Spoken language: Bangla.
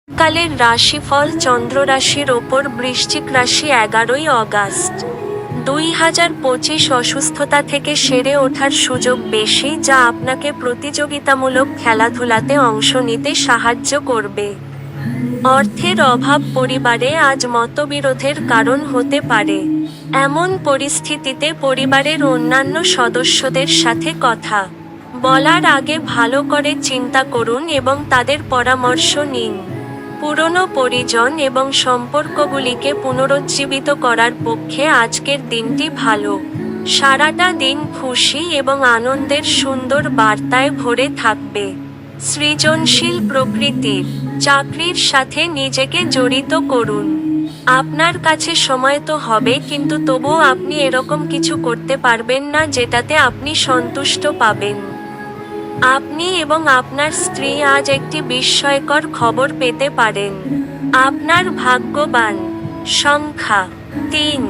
কালের রাশিফল চন্দ্র রাশির ওপর বৃশ্চিক রাশি 11ই অগাস্ট 2025। অসুস্থতা থেকে সেরে ওঠার সুযোগ বেশি, যা আপনাকে প্রতিযোগিতামূলক খেলাধুলাতে অংশ নিতে সাহায্য করবে। অর্থের অভাব পরিবারে আজ মতবিরোধের কারণ হতে পারে। এমন পরিস্থিতিতে পরিবারের অন্যান্য সদস্যদের সাথে কথা বলার আগে ভালো করে চিন্তা করুন এবং তাদের পরামর্শ নিন। পুরনো পরিজন এবং সম্পর্কগুলিকে পুনরুজ্জীবিত করার পক্ষে আজকের দিনটি ভালো। সারাটা দিন খুশি এবং আনন্দের সুন্দর বার্তায় ভরে থাকবে। সৃজনশীল প্রকৃতির চাকরির সাথে নিজেকে জড়িত করুন। আপনার কাছে সময় তো হবে, কিন্তু তবুও আপনি এরকম কিছু করতে পারবেন না যেটাতে আপনি সন্তুষ্ট পাবেন। আপনি এবং আপনার স্ত্রী আজ একটি বিস্ময়কর খবর পেতে পারেন। আপনার ভাগ্যবান সংখ্যা 3।